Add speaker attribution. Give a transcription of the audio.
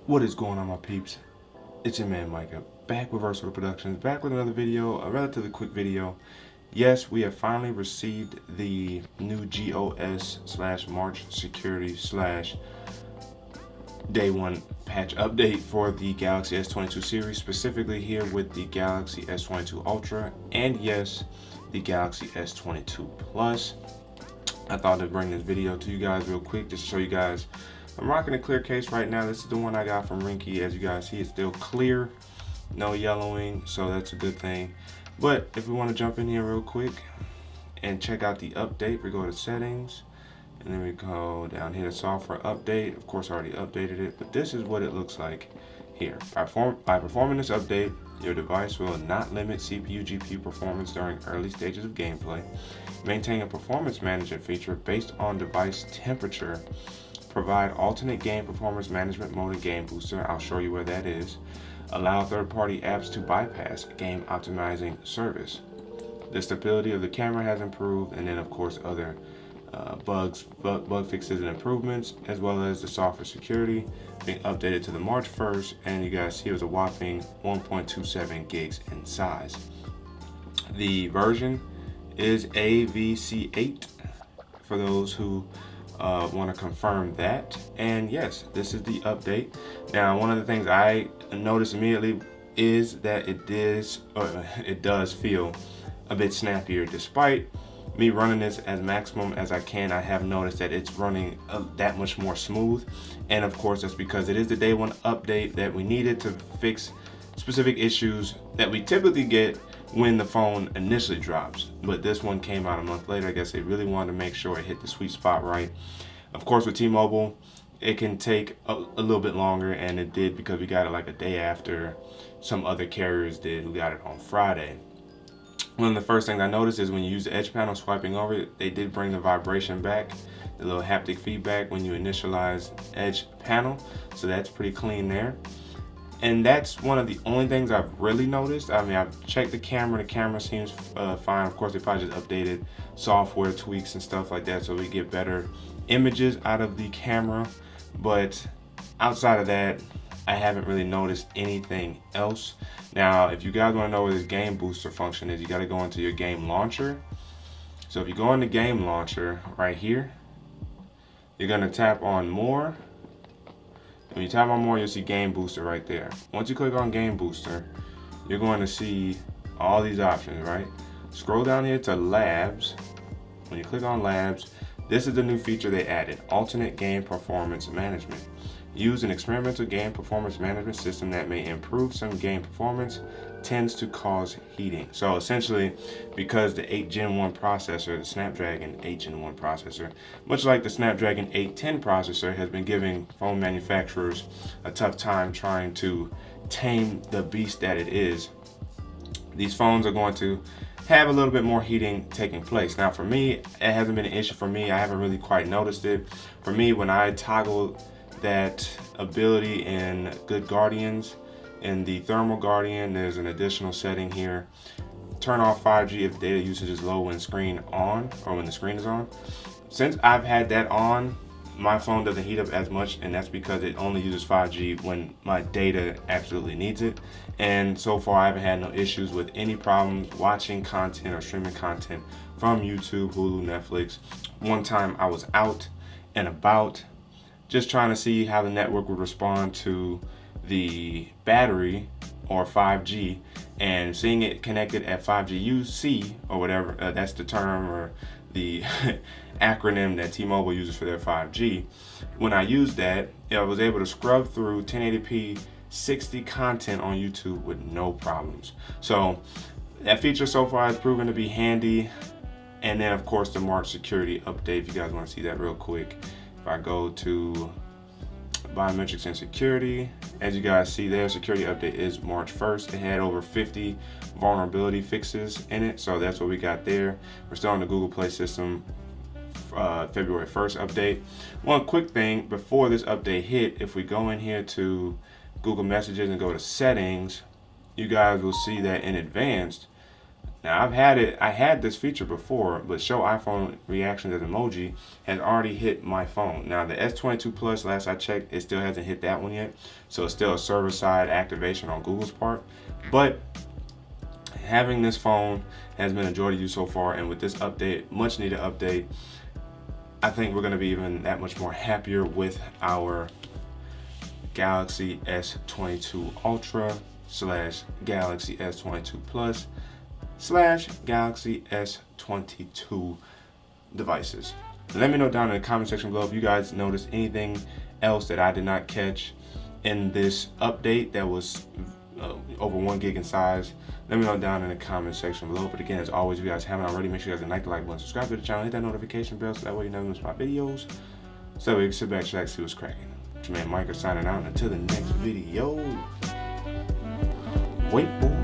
Speaker 1: What is going on, my peeps? It's your man Micah, back with Versatile Productions, back with another video, a relatively quick video. Yes, we have finally received the new GOS/March security / day one patch update for the Galaxy S22 series, specifically here with the Galaxy S22 Ultra, and yes, the Galaxy S22 Plus. I thought to bring this video to you guys real quick just to show you guys I'm rocking a clear case right now. This is the one I got from Rinky. As you guys see, it's still clear, no yellowing, so that's a good thing. But if we want to jump in here real quick and check out the update, we go to settings, and then we go down here to software update. Of course, I already updated it, but this is what it looks like here. By performing this update, your device will not limit CPU, GPU performance during early stages of gameplay. Maintain a performance management feature based on device temperature. Provide alternate game performance management mode and game booster. I'll show you where that is. Allow third-party apps to bypass game optimizing service. The stability of the camera has improved, and then of course other bug fixes and improvements, as well as the software security being updated to the March 1st, and you guys see it was a whopping 1.27 gigs in size. The version is AVC8 for those who want to confirm that. And yes, this is the update. Now, one of the things I noticed immediately is that it does feel a bit snappier. Despite me running this as maximum as I can, I have noticed that it's running that much more smooth. And of course, that's because it is the day one update that we needed to fix specific issues that we typically get when the phone initially drops. But this one came out a month later. I guess they really wanted to make sure it hit the sweet spot right. Of course, with T-Mobile, it can take a little bit longer, and it did because we got it like a day after some other carriers did who got it on Friday. One of the first things I noticed is when you use the edge panel swiping over it, they did bring the vibration back, the little haptic feedback when you initialize edge panel. So that's pretty clean there. And that's one of the only things I've really noticed. I mean, I've checked the camera seems fine. Of course, they probably just updated software tweaks and stuff like that so we get better images out of the camera. But outside of that, I haven't really noticed anything else. Now, if you guys want to know where this game booster function is, you got to go into your game launcher. So if you go into game launcher right here, you're going to tap on more. When you tap on more, you'll see Game Booster right there. Once you click on Game Booster, you're going to see all these options, right? Scroll down here to Labs. When you click on Labs, this is the new feature they added, Alternate Game Performance Management. Use an experimental game performance management system that may improve some game performance, tends to cause heating. So essentially, because the 8 Gen 1 processor, the Snapdragon 8 Gen 1 processor, much like the Snapdragon 810 processor, has been giving phone manufacturers a tough time trying to tame the beast that it is, these phones are going to have a little bit more heating taking place. Now for me, it hasn't been an issue for me. I haven't really quite noticed it. For me, when I toggle that ability in Good Guardians, in the Thermal Guardian, there's an additional setting here. Turn off 5G if data usage is low when screen on, or when the screen is on. Since I've had that on, my phone doesn't heat up as much, and that's because it only uses 5G when my data absolutely needs it. And so far, I haven't had no issues with any problems watching content or streaming content from YouTube, Hulu, Netflix. One time I was out and about, just trying to see how the network would respond to the battery or 5G, and seeing it connected at 5G UC or whatever, that's the term or the acronym that T-Mobile uses for their 5G. When I used that, I was able to scrub through 1080p 60 content on YouTube with no problems. So that feature so far has proven to be handy. And then of course the March security update, if you guys want to see that real quick. If I go to biometrics and security, as you guys see there, security update is March 1st. It had over 50 vulnerability fixes in it, so that's what we got there. We're still on the Google Play system, February 1st update. One quick thing before this update hit, if we go in here to Google Messages and go to settings, you guys will see that in advanced, Now I had this feature before, but show iPhone reactions as emoji has already hit my phone. Now the S22 Plus, last I checked, it still hasn't hit that one yet. So it's still a server-side activation on Google's part. But having this phone has been a joy to use so far, and with this update, much needed update, I think we're gonna be even that much more happier with our Galaxy S22 Ultra / Galaxy S22 Plus / Galaxy S22 devices. Let me know down in the comment section below if you guys noticed anything else that I did not catch in this update that was over 1 gig in size. Let me know down in the comment section below. But again, as always, if you guys haven't already, make sure you guys like the like button, subscribe to the channel, hit that notification bell so that way you never miss my videos. So we can sit back, relax, see what's cracking. It's your man Mike signing out, and until the next video, wait for